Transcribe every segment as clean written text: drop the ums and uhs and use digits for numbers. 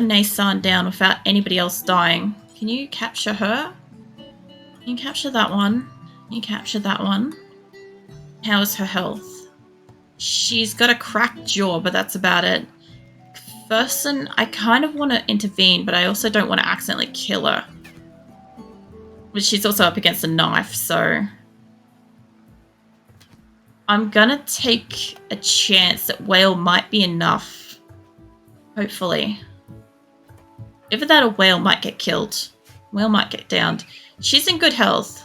Nasan down without anybody else dying. Can you capture her? Can you capture that one? Can you capture that one? How is her health? She's got a cracked jaw, but that's about it. Fersen, I kind of want to intervene, but I also don't want to accidentally kill her. But she's also up against a knife, so... I'm gonna take a chance that whale might be enough. Hopefully. Either that or whale might get killed. Whale might get downed. She's in good health.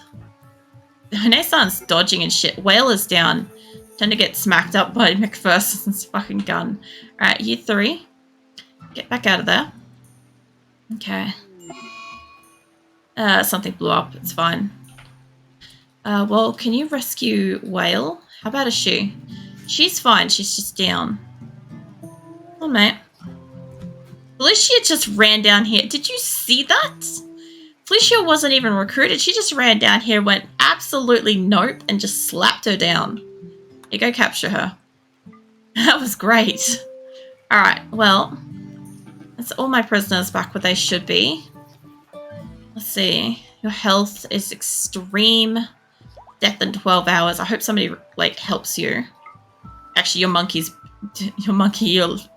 Nasan's dodging and shit. Whale is down. Tend to get smacked up by McPherson's fucking gun. Alright, you three. Get back out of there. Okay. Something blew up. It's fine. Well, can you rescue Whale? How about a shoe? She's fine. She's just down. Oh, mate. Felicia just ran down here. Did you see that? Felicia wasn't even recruited. She just ran down here, went absolutely nope, and just slapped her down. You go capture her. That was great. Alright, well, that's all my prisoners back where they should be. Let's see. Your health is extreme. Death in 12 hours. I hope somebody, like, helps you. Actually,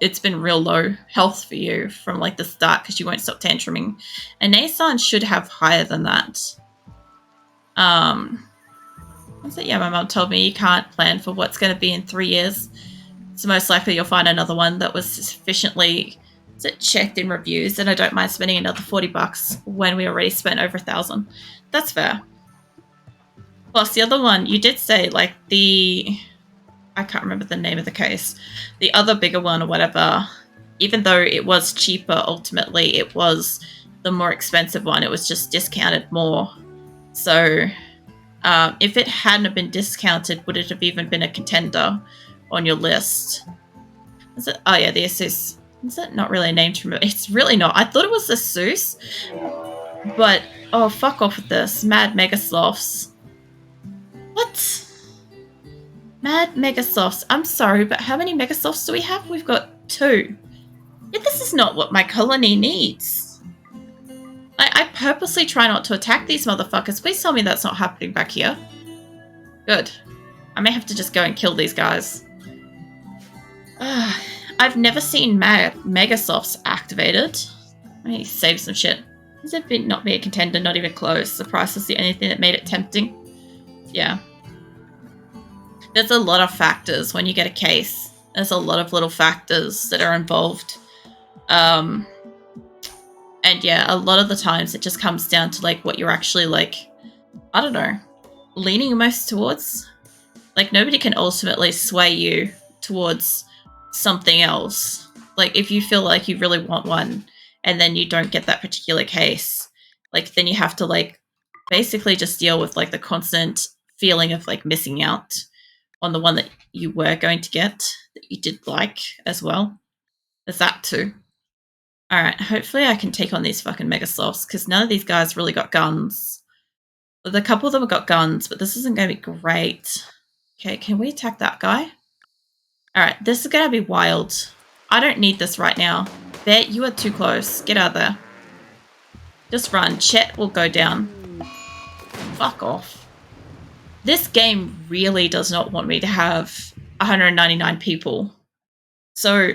it's been real low health for you from, like, the start because you won't stop tantruming. And Nasan should have higher than that. What's it? Yeah, my mum told me you can't plan for what's going to be in 3 years. So most likely you'll find another one that was sufficiently checked in reviews, and I don't mind spending another $40 when we already spent over 1,000. That's fair. Plus the other one, you did say, like, I can't remember the name of the case. The other bigger one or whatever, even though it was cheaper, ultimately, it was the more expensive one. It was just discounted more. So if it hadn't have been discounted, would it have even been a contender on your list? Is it? Oh yeah, the Asus. Is it not really a name to remember? It's really not. I thought it was Asus. But, oh, fuck off with this. Mad Megasofts. What? Mad Megasofts. I'm sorry, but how many Megasofts do we have? We've got 2. Yeah, this is not what my colony needs. I purposely try not to attack these motherfuckers. Please tell me that's not happening back here. Good. I may have to just go and kill these guys. I've never seen Megasofts activated. I need to save some shit. Has it not be a contender? Not even close. The price was the only thing that made it tempting. Yeah. There's a lot of factors when you get a case. There's a lot of little factors that are involved. And yeah, a lot of the times it just comes down to, like, what you're actually, like, I don't know, leaning most towards. Like, nobody can ultimately sway you towards something else. Like, if you feel like you really want one and then you don't get that particular case, like, then you have to, like, basically just deal with, like, the constant feeling of, like, missing out on the one that you were going to get that you did like as well. There's that too. Alright, hopefully I can take on these fucking Megasofts because none of these guys really got guns. A couple of them have got guns, but this isn't going to be great. Okay, can we attack that guy? Alright, this is going to be wild. I don't need this right now. Bet you are too close. Get out of there. Just run. Chet will go down. Fuck off. This game really does not want me to have 199 people. So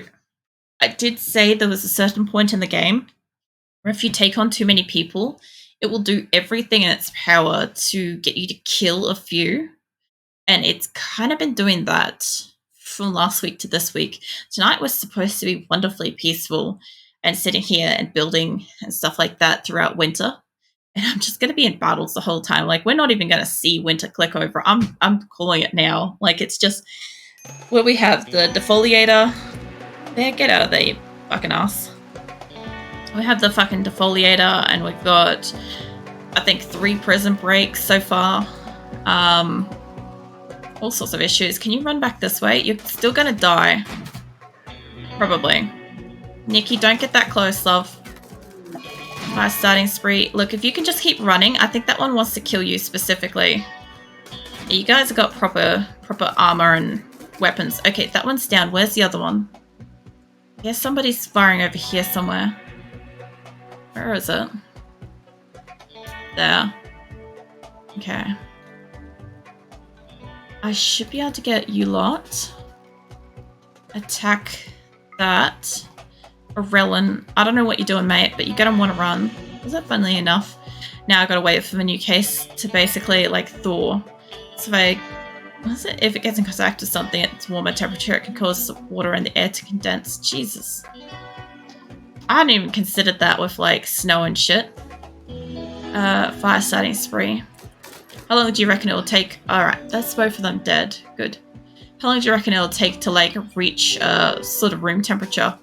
I did say there was a certain point in the game where if you take on too many people, it will do everything in its power to get you to kill a few. And it's kind of been doing that from last week to this week. Tonight was supposed to be wonderfully peaceful and sitting here and building and stuff like that throughout winter. And I'm just going to be in battles the whole time. Like, we're not even going to see winter click over. I'm calling it now. Like, it's just where we have the Defoliator. There, get out of there, you fucking ass. We have the fucking Defoliator, and we've got, I think, 3 prison breaks so far. All sorts of issues. Can you run back this way? You're still gonna die. Probably. Nikki, don't get that close, love. Nice starting spree. Look, if you can just keep running, I think that one wants to kill you specifically. Yeah, you guys have got proper armor and weapons. Okay, that one's down. Where's the other one? Yeah, somebody's firing over here somewhere. Where is it? There. Okay. I should be able to get you lot. Attack that. Aurelin. I don't know what you're doing, mate, but you're gonna want to run. Is that funnily enough? Now I've got to wait for the new case to basically, like, thaw. So if it gets in contact with something at its warmer temperature, it can cause the water in the air to condense. Jesus. I hadn't even considered that with, like, snow and shit. Fire starting spree. How long do you reckon it will take? Alright, that's both of them dead. Good. How long do you reckon it will take to, like, reach sort of room temperature?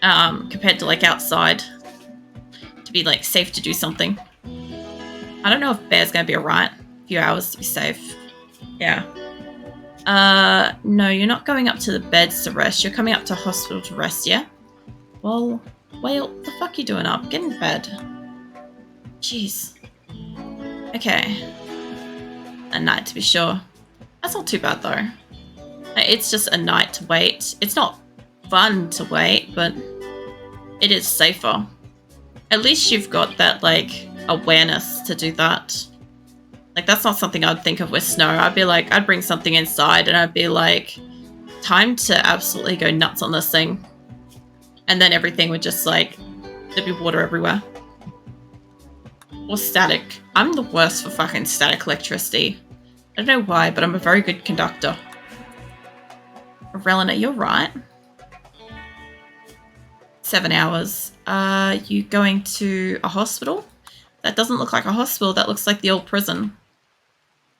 Compared to, like, outside. To be, like, safe to do something. I don't know if Bear's gonna be alright. A few hours to be safe. Yeah. No, you're not going up to the beds to rest. You're coming up to hospital to rest, yeah? Well, what the fuck are you doing up? Get in bed. Jeez. Okay. A night to be sure. That's not too bad though. It's just a night to wait. It's not fun to wait, but it is safer. At least you've got that, like, awareness to do that. Like, that's not something I'd think of with snow. I'd be like, I'd bring something inside and I'd be like, time to absolutely go nuts on this thing. And then everything would just, like, there'd be water everywhere. Or static. I'm the worst for fucking static electricity. I don't know why, but I'm a very good conductor. Relena, you're right. 7 hours. Are you going to a hospital? That doesn't look like a hospital. That looks like the old prison.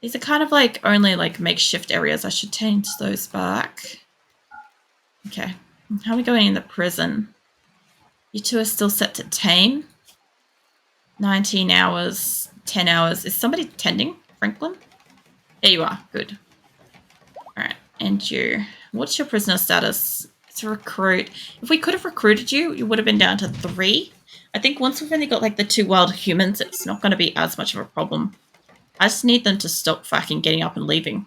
These are kind of like only like makeshift areas. I should change those back. Okay. How are we going in the prison? You two are still set to tame. 19 hours, 10 hours. Is somebody tending, Franklin? There you are. Good. Alright. And you. What's your prisoner status? It's a recruit. If we could have recruited you, you would have been down to 3. I think once we've only got like the 2 wild humans, it's not going to be as much of a problem. I just need them to stop fucking getting up and leaving.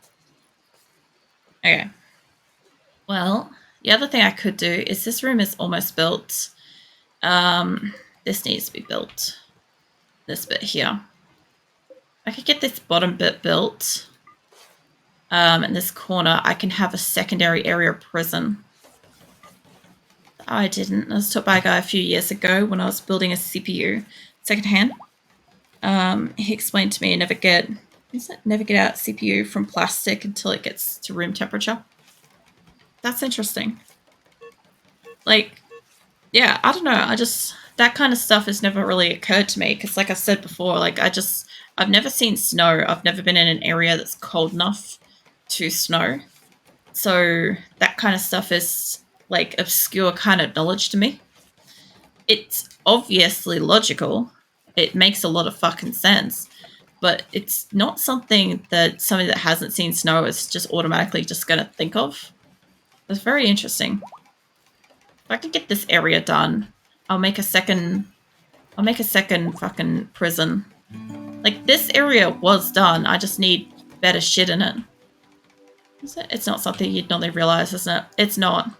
Okay. Well, the other thing I could do is this room is almost built. This needs to be built. This bit here. I could get this bottom bit built. In this corner, I can have a secondary area prison. I didn't. I was taught by a guy a few years ago when I was building a CPU secondhand. He explained to me never get out CPU from plastic until it gets to room temperature. That's interesting. Like, yeah, I don't know. That kind of stuff has never really occurred to me because, like I said before, like I've never seen snow. I've never been in an area that's cold enough to snow. So that kind of stuff is like obscure kind of knowledge to me. It's obviously logical. It makes a lot of fucking sense, but it's not something that somebody that hasn't seen snow is just automatically just going to think of. It's very interesting. If I could get this area done, I'll make a second fucking prison. Like, this area was done. I just need better shit in it. It's not something you'd normally realize, isn't it? It's not.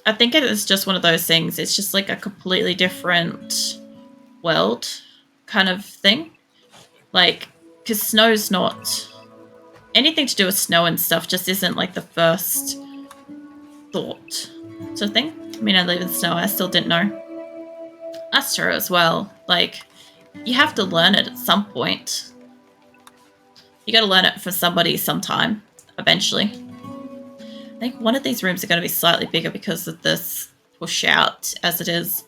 I think it is just one of those things. It's just like a completely different world kind of thing. Like, because snow's not... Anything to do with snow and stuff just isn't like the first thought sort of thing. I mean, I live in snow. I still didn't know. That's true as well. Like, you have to learn it at some point. You got to learn it from somebody sometime, eventually. I think one of these rooms are going to be slightly bigger because of this push out as it is.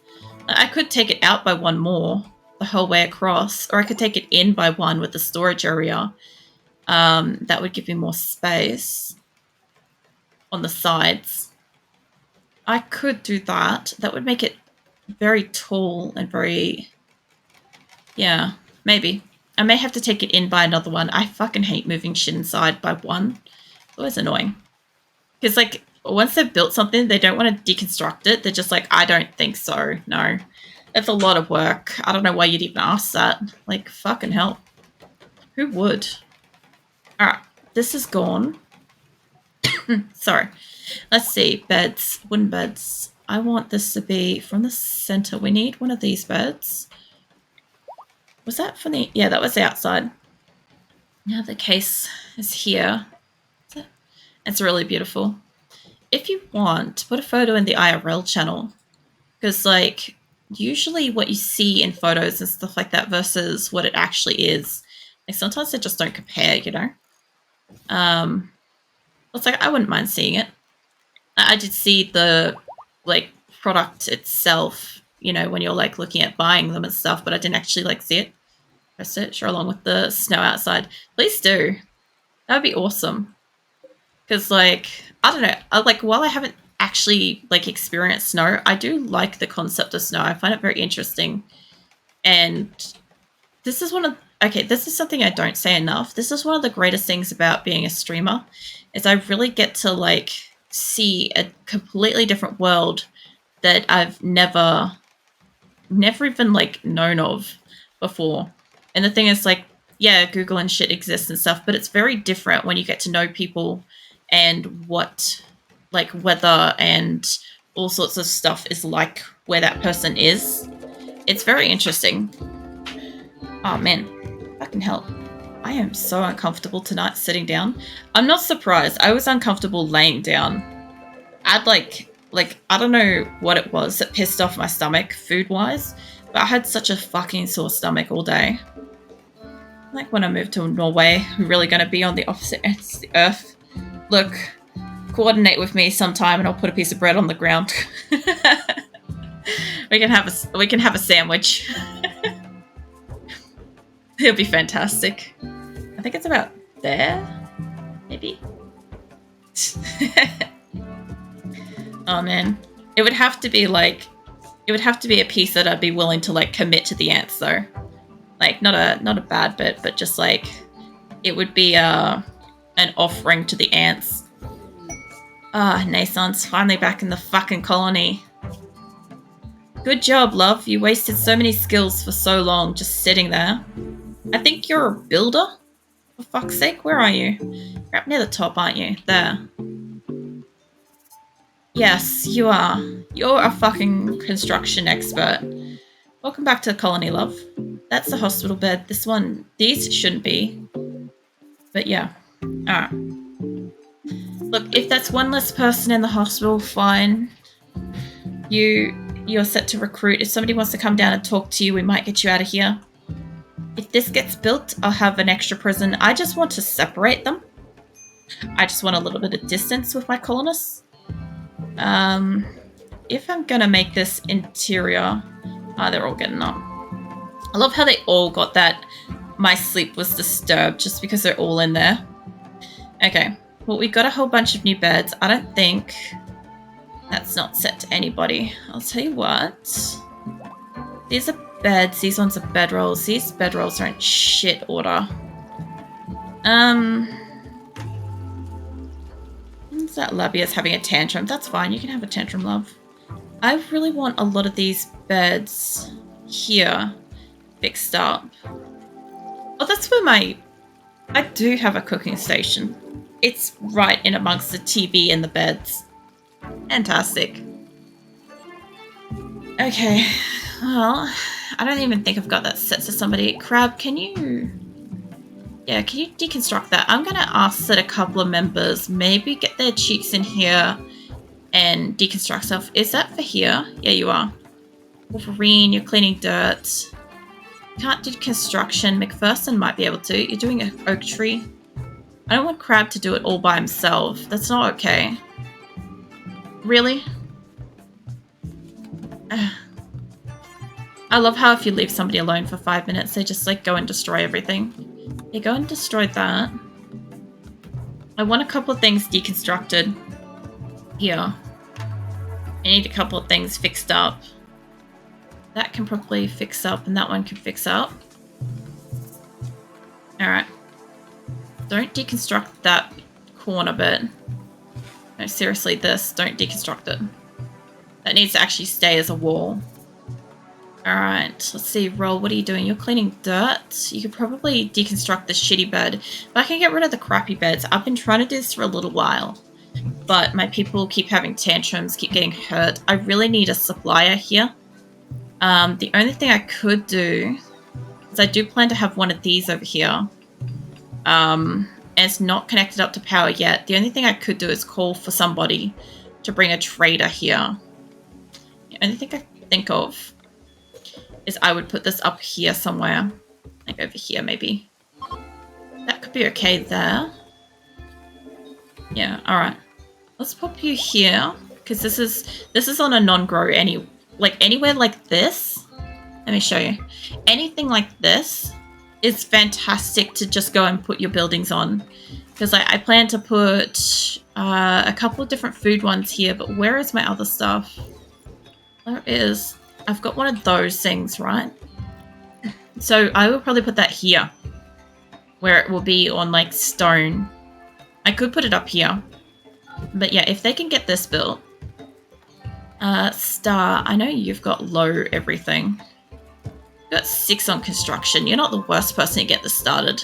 I could take it out by 1 more the whole way across, or I could take it in by 1 with the storage area. That would give me more space on the sides. I could do that. That would make it very tall and very... Yeah, maybe. I may have to take it in by another 1. I fucking hate moving shit inside by 1. It's always annoying. Because, like, once they've built something, they don't want to deconstruct it. They're just like, I don't think so. No. It's a lot of work. I don't know why you'd even ask that. Like, fucking hell. Who would? Alright. This is gone. Sorry. Let's see. Beds. Wooden beds. I want this to be from the center. We need one of these beds. Was that from the... Yeah, that was the outside. Now the case is here. It's really beautiful. If you want, put a photo in the IRL channel. Because, like, usually what you see in photos and stuff like that versus what it actually is, like, sometimes they just don't compare, you know? It's like, I wouldn't mind seeing it. I did see the, like, product itself, you know, when you're, like, looking at buying them and stuff, but I didn't actually, like, see it. Post it, sure, along with the snow outside. Please do. That would be awesome. Because, like, I don't know, while I haven't actually, like, experienced snow, I do like the concept of snow. I find it very interesting. And this is this is something I don't say enough. This is one of the greatest things about being a streamer, is I really get to, like, see a completely different world that I've never even, like, known of before. And the thing is, like, yeah, Google and shit exists and stuff, but it's very different when you get to know people and what, like, weather and all sorts of stuff is like where that person is. It's very interesting. Oh, man. Fucking hell. I am so uncomfortable tonight sitting down. I'm not surprised. I was uncomfortable laying down. I'd, like, I don't know what it was that pissed off my stomach food-wise, but I had such a fucking sore stomach all day. Like, when I moved to Norway, we're really going to be on the opposite ends of the earth. Look, coordinate with me sometime and I'll put a piece of bread on the ground. we can have a sandwich. It'll be fantastic. I think it's about there, maybe. Oh man, it would have to be a piece that I'd be willing to, like, commit to the ants though. Like, not a bad bit, but just, like, it would be an offering to the ants. Ah, Nason's finally back in the fucking colony. Good job, love. You wasted so many skills for so long just sitting there. I think you're a builder? For fuck's sake, where are you? You're up near the top, aren't you? There. Yes, you are. You're a fucking construction expert. Welcome back to the colony, love. That's the hospital bed. These shouldn't be. But yeah. Alright. Look, if that's one less person in the hospital, fine. You're set to recruit. If somebody wants to come down and talk to you, we might get you out of here. If this gets built, I'll have an extra prison. I just want to separate them. I just want a little bit of distance with my colonists. If I'm gonna make this interior... they're all getting up. I love how they all got that my sleep was disturbed just because they're all in there. Okay, well, we got a whole bunch of new beds. I don't think that's not set to anybody. I'll tell you what. These are beds. These ones are bedrolls. These bedrolls are in shit order. That Labia's having a tantrum. That's fine. You can have a tantrum, love. I really want a lot of these beds here fixed up. Oh, that's where I do have a cooking station. It's right in amongst the TV and the beds. Fantastic. Okay. Well, I don't even think I've got that set to somebody. Crab, can you deconstruct that? I'm going to ask that a couple of members maybe get their cheeks in here and deconstruct stuff. Is that for here? Yeah, you are. Wolverine, you're cleaning dirt. Can't do construction. McPherson might be able to. You're doing an oak tree. I don't want Crab to do it all by himself. That's not okay. Really? I love how if you leave somebody alone for 5 minutes, they just, like, go and destroy everything. Yeah, go and destroy that. I want a couple of things deconstructed here. I need a couple of things fixed up. That can probably fix up, and that one can fix up. Alright. Don't deconstruct that corner bit. No, seriously, this. Don't deconstruct it. That needs to actually stay as a wall. Alright, let's see. Roll, what are you doing? You're cleaning dirt. You could probably deconstruct the shitty bed. But I can get rid of the crappy beds. I've been trying to do this for a little while. but my people keep having tantrums, keep getting hurt. I really need a supplier here. The only thing I could do is I do plan to have one of these over here. And it's not connected up to power yet. The only thing I could do is call for somebody to bring a trader here. The only thing I think of is I would put this up here somewhere. Like over here, maybe. That could be okay there. Yeah, alright. Let's pop you here, because this is on a non-grow anywhere like this. Let me show you. Anything like this is fantastic to just go and put your buildings on. Because I plan to put a couple of different food ones here, but where is my other stuff? There is. I've got one of those things, right? So I will probably put that here, where it will be on like stone. I could put it up here. But yeah, if they can get this built. Star, I know you've got low everything. You've got 6 on construction. You're not the worst person to get this started.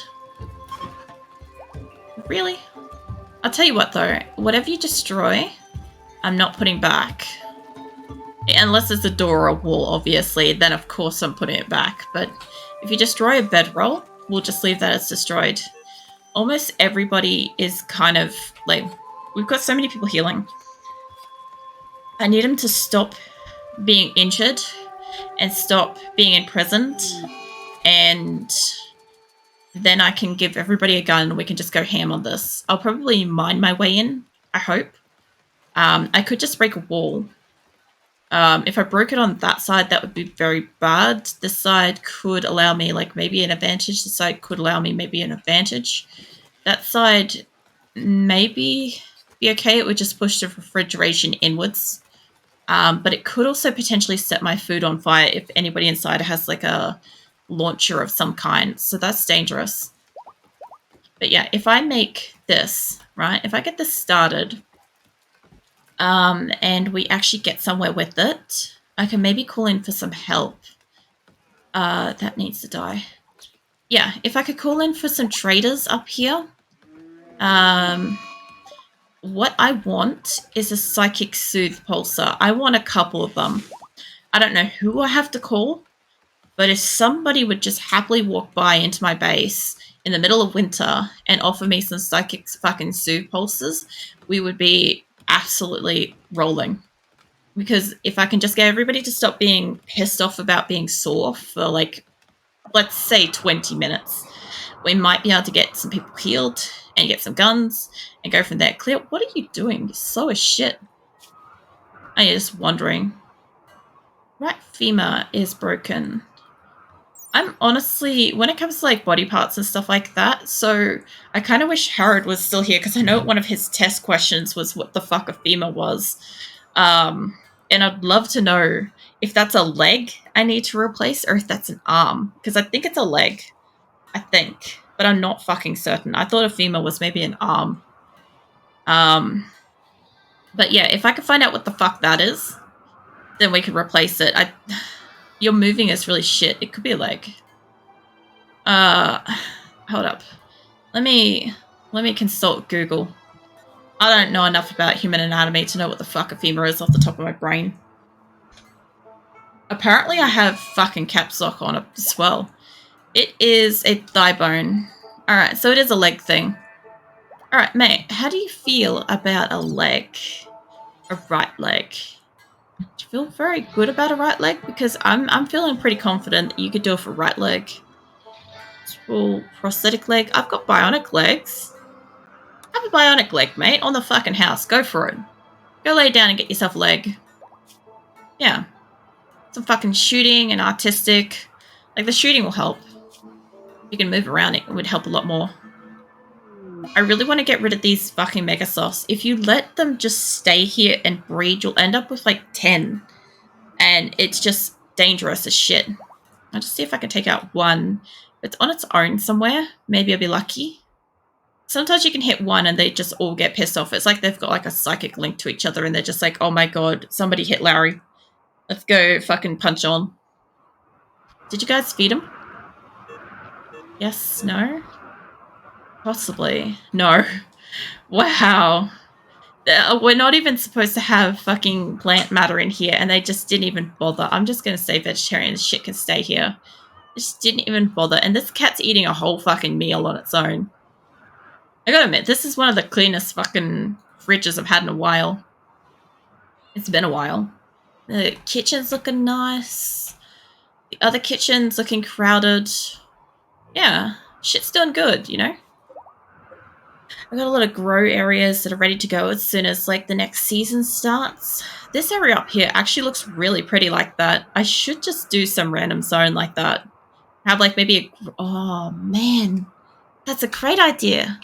Really? I'll tell you what though, whatever you destroy, I'm not putting back. Unless it's a door or a wall, obviously, then of course I'm putting it back. But if you destroy a bedroll, we'll just leave that as destroyed. Almost everybody is kind of like, we've got so many people healing. I need them to stop being injured and stop being imprisoned, and then I can give everybody a gun and we can just go ham on this. I'll probably mine my way in, I hope. I could just break a wall. If I broke it on that side, that would be very bad. This side could allow me like maybe an advantage. This side could allow me maybe an advantage. That side maybe be okay. It would just push the refrigeration inwards. But it could also potentially set my food on fire if anybody inside has like a launcher of some kind. So that's dangerous. But yeah, if I make this, right, if I get this started, and we actually get somewhere with it, I can maybe call in for some help. That needs to die. Yeah, if I could call in for some traders up here. What I want is a psychic soothe pulsar. I want a couple of them. I don't know who I have to call, but if somebody would just happily walk by into my base in the middle of winter and offer me some psychic fucking soothe pulsars, we would be absolutely rolling. Because if I can just get everybody to stop being pissed off about being sore for like, let's say 20 minutes, we might be able to get some people healed and get some guns and go from there. Cleo, what are you doing? You're slow as shit. I'm just wondering. Right femur is broken. I'm honestly, when it comes to like body parts and stuff like that, so I kind of wish Harrod was still here, because I know one of his test questions was what the fuck a femur was. And I'd love to know if that's a leg I need to replace or if that's an arm, because I think it's a leg. I think, but I'm not fucking certain. I thought a femur was maybe an arm. But yeah, if I could find out what the fuck that is, then we could replace it. Your moving is really shit. It could be a leg. Hold up. Let me consult Google. I don't know enough about human anatomy to know what the fuck a femur is off the top of my brain. Apparently I have fucking caps lock on it as well. It is a thigh bone. Alright, so it is a leg thing. Alright, mate, how do you feel about a leg? A right leg? Do you feel very good about a right leg? Because I'm feeling pretty confident that you could do it for right leg. Full prosthetic leg. I've got bionic legs. Have a bionic leg, mate, on the fucking house. Go for it. Go lay down and get yourself a leg. Yeah. Some fucking shooting and artistic. Like, the shooting will help. You can move around, it would help a lot more. I really want to get rid of these fucking megasofts. If you let them just stay here and breed, you'll end up with like 10. And it's just dangerous as shit. I'll just see if I can take out one. If it's on its own somewhere, maybe I'll be lucky. Sometimes you can hit one and they just all get pissed off. It's like they've got like a psychic link to each other and they're just like, oh my god, somebody hit Larry. Let's go fucking punch on. Did you guys feed him? Yes? No? Possibly. No. Wow. We're not even supposed to have fucking plant matter in here, and they just didn't even bother. I'm just gonna say vegetarian shit can stay here. Just didn't even bother. And this cat's eating a whole fucking meal on its own. I gotta admit, this is one of the cleanest fucking fridges I've had in a while. It's been a while. The kitchen's looking nice. The other kitchen's looking crowded. Yeah, shit's doing good, you know? I've got a lot of grow areas that are ready to go as soon as like the next season starts. This area up here actually looks really pretty like that. I should just do some random zone like that. Have like maybe a... Oh, man. That's a great idea.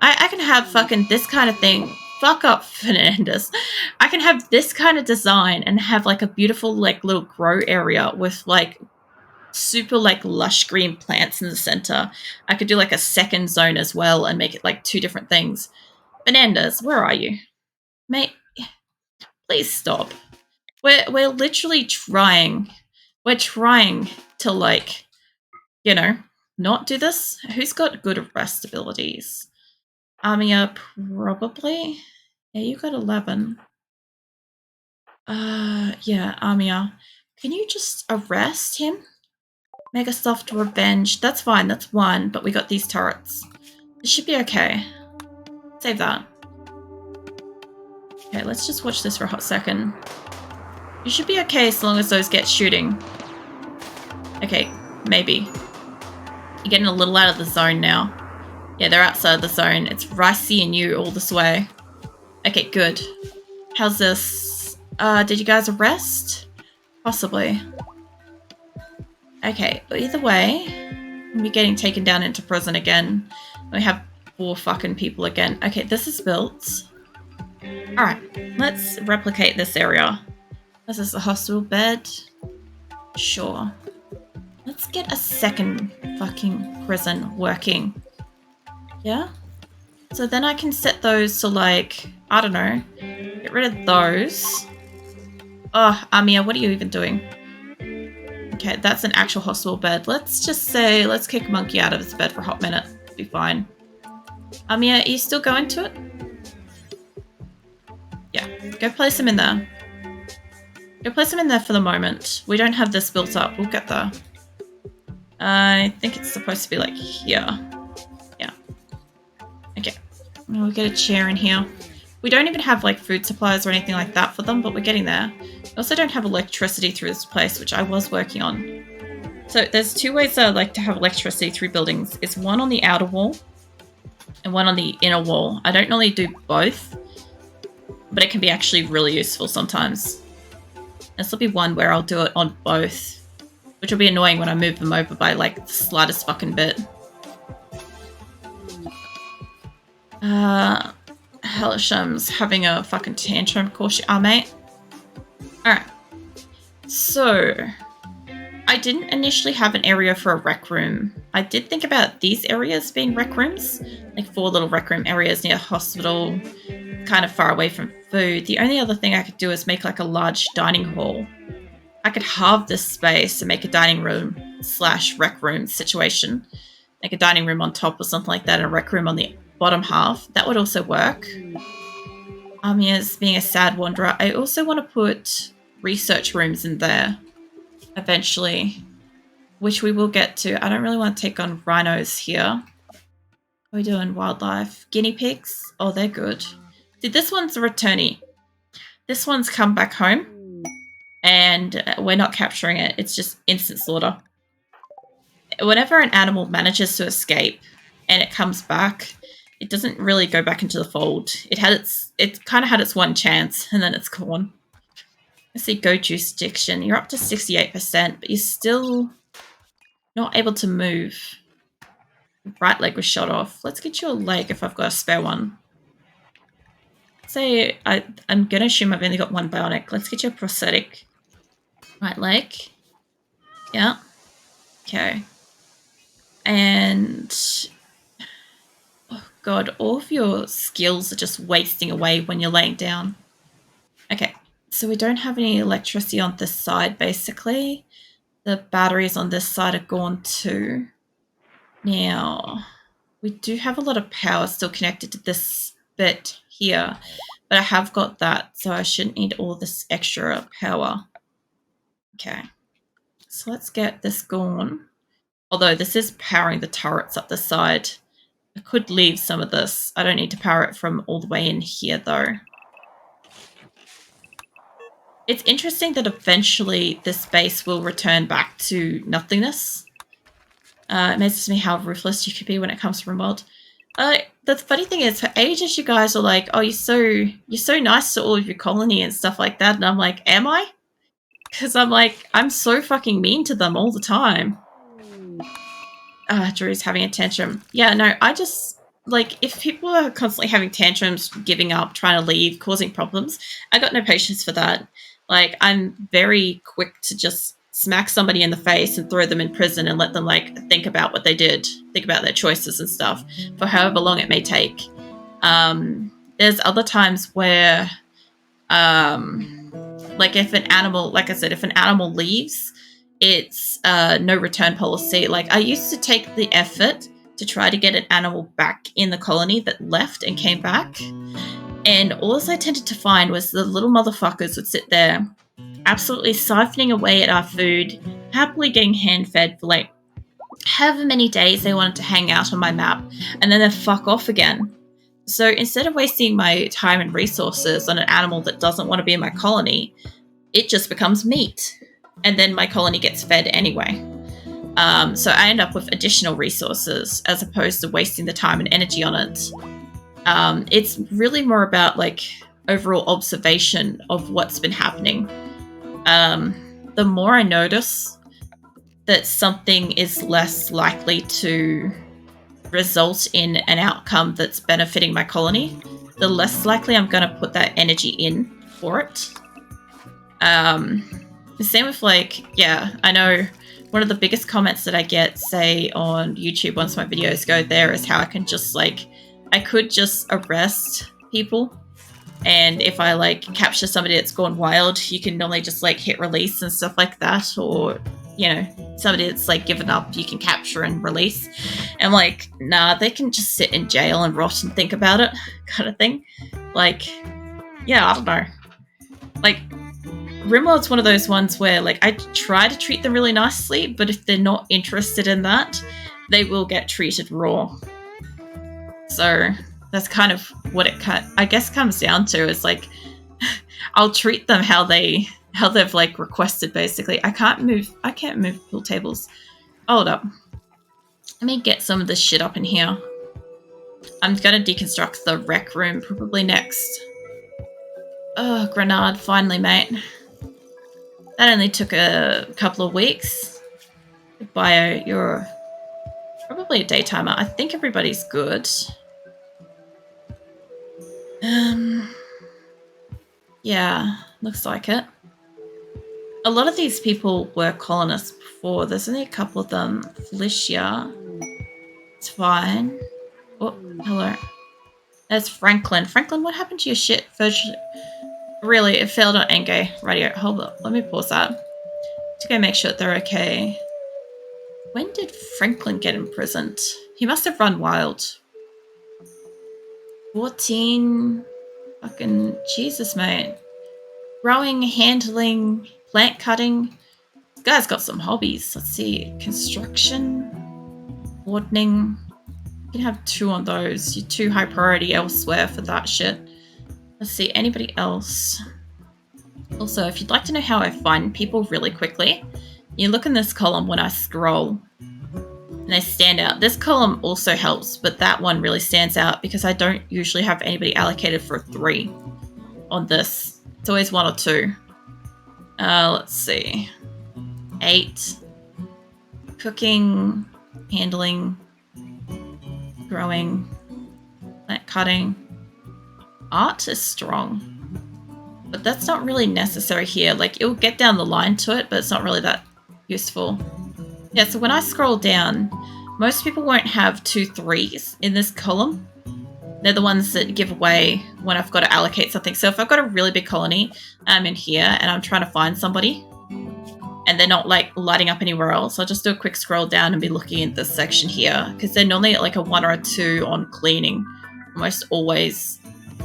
I can have fucking this kind of thing. Fuck up, Fernandez. I can have this kind of design and have like a beautiful like little grow area with like super like lush green plants in the center. I could do like a second zone as well and make it like two different things. Fernandez, where are you? Mate, please stop. We're literally trying. We're trying to like, you know, not do this. Who's got good rest abilities? Amia, probably. Yeah, you got 11. Yeah, Amia. Can you just arrest him? Mega Soft Revenge. That's fine, that's one, but we got these turrets. It should be okay. Save that. Okay, let's just watch this for a hot second. You should be okay as long as those get shooting. Okay, maybe. You're getting a little out of the zone now. Yeah, they're outside the zone. It's Ricey and you all this way. Okay, good. How's this? Did you guys arrest? Possibly. Okay, either way, we're getting taken down into prison again. We have 4 fucking people again. Okay, this is built. Alright, let's replicate this area. This is the hospital bed. Sure. Let's get a second fucking prison working. Yeah? So then I can set those to like, I don't know, get rid of those. Oh, Amia, what are you even doing? Okay, that's an actual hospital bed. Let's just say, let's kick Monkey out of his bed for a hot minute. Be fine. Amia, are you still going to it? Yeah, go place him in there. Go place him in there for the moment. We don't have this built up. We'll get there. I think it's supposed to be like here. Yeah. Okay. We'll get a chair in here. We don't even have like food supplies or anything like that for them, but we're getting there. We also don't have electricity through this place, which I was working on. So there's 2 ways I like to have electricity through buildings. It's one on the outer wall and one on the inner wall. I don't normally do both, but it can be actually really useful sometimes. This will be one where I'll do it on both, which will be annoying when I move them over by like the slightest fucking bit. Hellisham's having a fucking tantrum, of course you are, mate. Alright. So, I didn't initially have an area for a rec room. I did think about these areas being rec rooms, like 4 little rec room areas near a hospital, kind of far away from food. The only other thing I could do is make like a large dining hall. I could halve this space and make a dining room / rec room situation. Like a dining room on top or something like that and a rec room on the bottom half. That would also work. Amia's being a sad wanderer. I also want to put research rooms in there eventually, which we will get to. I don't really want to take on rhinos here. What are we doing? Wildlife. Guinea pigs? Oh, they're good. See, this one's a returnee. This one's come back home, and we're not capturing it. It's just instant slaughter. Whenever an animal manages to escape and it comes back, it doesn't really go back into the fold. It kind of had its one chance, and then it's gone. Let's see, go jurisdiction. You're up to 68%, but you're still not able to move. Right leg was shot off. Let's get you a leg if I've got a spare one. Say I'm gonna assume I've only got one bionic. Let's get you a prosthetic. Right leg. Yeah. Okay. And oh god, all of your skills are just wasting away when you're laying down. Okay, so we don't have any electricity on this side basically. The batteries on this side are gone too. Now, we do have a lot of power still connected to this bit here, But I have got that, so I shouldn't need all this extra power. Okay. So let's get this going. Although this is powering the turrets up the side. I could leave some of this. I don't need to power it from all the way in here, though. It's interesting that eventually this base will return back to nothingness. It amazes me how ruthless you could be when it comes to RimWorld. The funny thing is, for ages you guys are like, oh, you're so nice to all of your colony and stuff like that. And I'm like, am I? Because I'm like, I'm so fucking mean to them all the time. Drew's having a tantrum. Yeah, no, I just, like, if people are constantly having tantrums, giving up, trying to leave, causing problems, I got no patience for that. Like, I'm very quick to just smack somebody in the face and throw them in prison and let them, like, think about what they did, think about their choices and stuff for however long it may take. There's other times where, like, if an animal, like I said, if an animal leaves, it's no return policy. Like, I used to take the effort to try to get an animal back in the colony that left and came back. And all I tended to find was the little motherfuckers would sit there absolutely siphoning away at our food, happily getting hand-fed for, like, however many days they wanted to hang out on my map, and then they'd fuck off again. So instead of wasting my time and resources on an animal that doesn't want to be in my colony, it just becomes meat. And then my colony gets fed anyway. So I end up with additional resources as opposed to wasting the time and energy on it. It's really more about, like, overall observation of what's been happening. The more I notice that something is less likely to result in an outcome that's benefiting my colony, the less likely I'm going to put that energy in for it. The same with, like, yeah, I know one of the biggest comments that I get, say, on YouTube once my videos go there is how I can just, like, I could just arrest people. And if I, like, capture somebody that's gone wild, you can normally just, like, hit release and stuff like that. Or, you know, somebody that's, like, given up, you can capture and release. And I'm like, nah, they can just sit in jail and rot and think about it, kind of thing. Like, yeah, I don't know. Like, RimWorld's one of those ones where, like, I try to treat them really nicely, but if they're not interested in that, they will get treated raw. So that's kind of what it, I guess, comes down to, is, like, I'll treat them how they've, like, requested, basically. I can't move pool tables. Hold up. Let me get some of this shit up in here. I'm going to deconstruct the rec room probably next. Oh, Grenade, finally, mate. That only took a couple of weeks. Bio, you're probably a daytimer. I think everybody's good. Yeah, looks like it. A lot of these people were colonists before. There's only a couple of them. Felicia. It's fine. Oh, hello. There's Franklin. Franklin, what happened to your shit? Really, it failed on Engay. Radio. Hold up. Let me pause that. To go make sure they're okay. When did Franklin get imprisoned? He must have run wild. 14. Fucking Jesus, mate. Growing, handling, plant cutting. This guy's got some hobbies. Let's see. Construction. Wardening. You can have 2 on those. You're too high priority elsewhere for that shit. Let's see, anybody else? Also, if you'd like to know how I find people really quickly, you look in this column when I scroll and they stand out. This column also helps, but that one really stands out because I don't usually have anybody allocated for 3 on this. It's always 1 or 2. Let's see. 8. Cooking, handling, growing, plant cutting. Art is strong, but that's not really necessary here. Like, it'll get down the line to it, but it's not really that useful. Yeah, so when I scroll down, most people won't have 2 3s in this column. They're the ones that give away when I've got to allocate something. So if I've got a really big colony, I'm in here and I'm trying to find somebody and they're not, like, lighting up anywhere else, I'll just do a quick scroll down and be looking at this section here, because they're normally at, like, a 1 or a 2 on cleaning, almost always.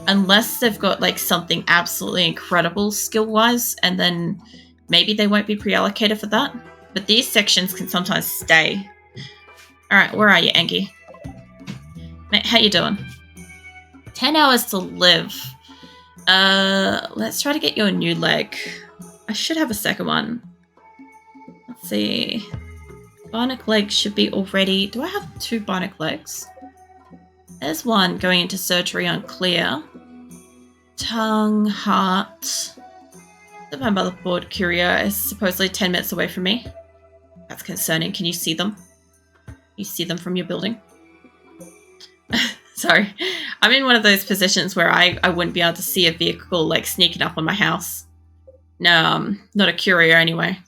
Unless they've got like something absolutely incredible skill-wise, and then maybe they won't be pre-allocated for that. But these sections can sometimes stay. Alright, where are you, Angie? Mate, how you doing? 10 hours to live. Let's try to get you a new leg. I should have a second one. Let's see. Bionic leg should be already... Do I have 2 bionic legs? There's one going into surgery on Clear. Tongue, heart. My motherboard courier is supposedly 10 minutes away from me. That's concerning. Can you see them? You see them from your building? Sorry. I'm in one of those positions where I wouldn't be able to see a vehicle like sneaking up on my house. No, not a courier anyway.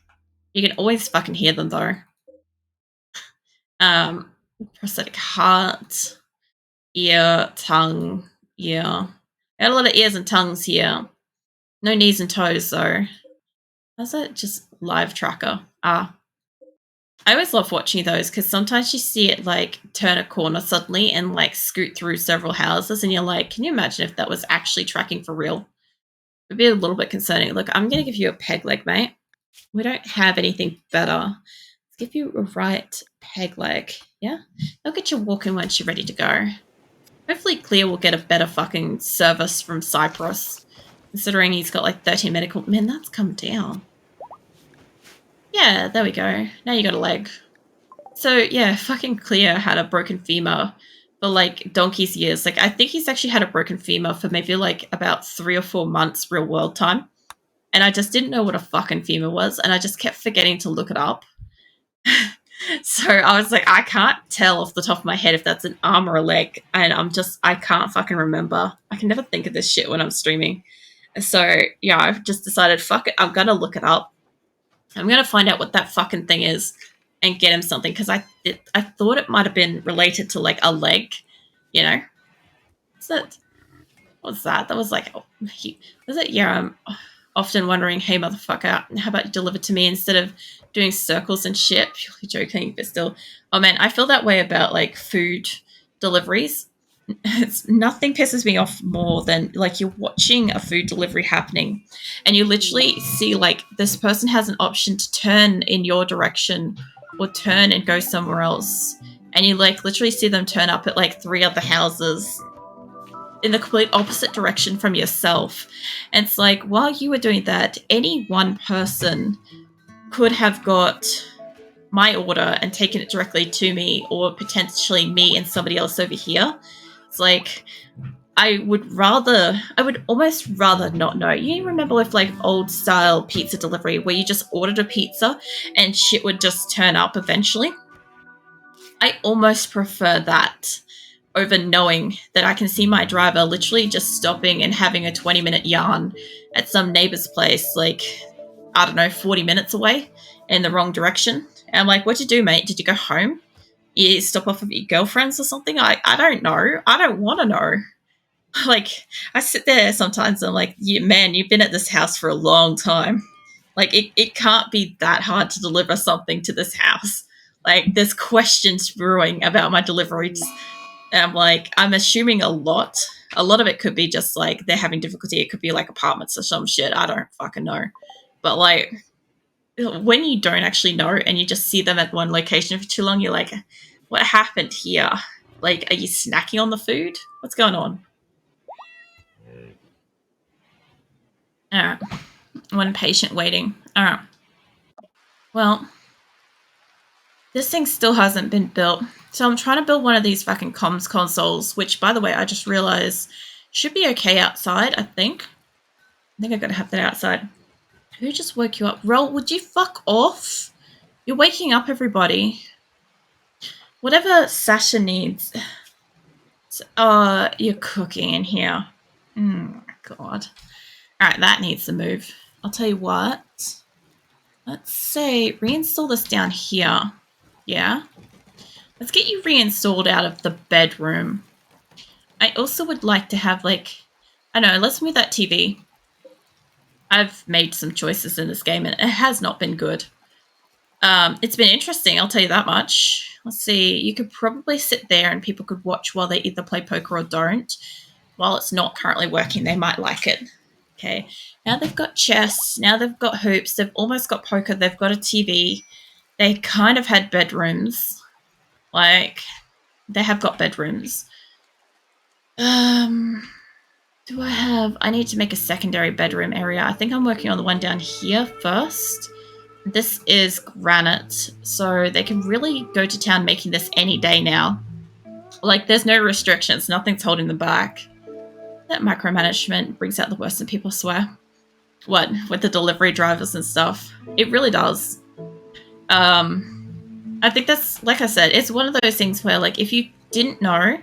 You can always fucking hear them though. Prosthetic heart, ear, tongue, ear. I got a lot of ears and tongues here. No knees and toes though. How's that just live tracker? I always love watching those because sometimes you see it like turn a corner suddenly and like scoot through several houses and you're like, can you imagine if that was actually tracking for real? It'd be a little bit concerning. Look, I'm going to give you a peg leg, mate. We don't have anything better. Let's give you a right peg leg. Yeah? They'll get you walking once you're ready to go. Hopefully Clear will get a better fucking service from Cyprus. Considering he's got like 13 medical... Man, that's come down. Yeah, there we go. Now you got a leg. So, yeah, fucking Clear had a broken femur for, like, donkey's years. Like, I think he's actually had a broken femur for maybe, like, about 3 or 4 months real world time. And I just didn't know what a fucking femur was, and I just kept forgetting to look it up. So I was like, I can't tell off the top of my head if that's an arm or a leg, and I can't fucking remember. I can never think of this shit when I'm streaming. So, yeah, I've just decided, fuck it, I'm gonna look it up. I'm going to find out what that fucking thing is and get him something because I thought it might have been related to like a leg, you know? What's that? That was like, was it? Yeah, I'm often wondering, hey, motherfucker, how about you deliver to me instead of doing circles and shit? Purely joking, but still. Oh, man, I feel that way about like food deliveries. Nothing pisses me off more than like you're watching a food delivery happening and you literally see like this person has an option to turn in your direction or turn and go somewhere else, and you like literally see them turn up at like 3 other houses in the complete opposite direction from yourself. And it's like, while you were doing that, any one person could have got my order and taken it directly to me, or potentially me and somebody else over here. It's like, I would almost rather not know. You remember with like old style pizza delivery where you just ordered a pizza and shit would just turn up eventually? I almost prefer that over knowing that I can see my driver literally just stopping and having a 20-minute yarn at some neighbor's place, like, I don't know, 40 minutes away in the wrong direction. And I'm like, what'd you do, mate? Did you go home? You stop off with your girlfriends or something? I don't know. I don't want to know. Like, I sit there sometimes and I'm like, man, you've been at this house for a long time. Like, it can't be that hard to deliver something to this house. Like, there's questions brewing about my deliveries. And I'm like, I'm assuming a lot. A lot of it could be just like they're having difficulty. It could be like apartments or some shit. I don't fucking know. But like, when you don't actually know and you just see them at one location for too long, you're like, what happened here? Like, are you snacking on the food? What's going on? All right. One patient waiting. All right. Well, this thing still hasn't been built. So I'm trying to build one of these fucking comms consoles, which, by the way, I just realized should be okay outside, I think. I think I gotta have that outside. Who just woke you up? Roll, would you fuck off? You're waking up everybody. Whatever Sasha needs. You're cooking in here. Oh my god. Alright, that needs to move. I'll tell you what. Let's say reinstall this down here. Yeah. Let's get you reinstalled out of the bedroom. I also would like to have like, I don't know, let's move that TV. I've made some choices in this game and it has not been good. It's been interesting, I'll tell you that much. Let's see, you could probably sit there and people could watch while they either play poker or don't. while it's not currently working, they might like it. Okay, now they've got chess, now they've got hoops, they've almost got poker, they've got a TV. They kind of had bedrooms. Like, they have got bedrooms. Do I need to make a secondary bedroom area. I think I'm working on the one down here first. This is granite, so they can really go to town making this any day now. Like, there's no restrictions, nothing's holding them back. That micromanagement brings out the worst in people, I swear. What, with the delivery drivers and stuff? It really does. I think that's, like I said, it's one of those things where, like, if you didn't know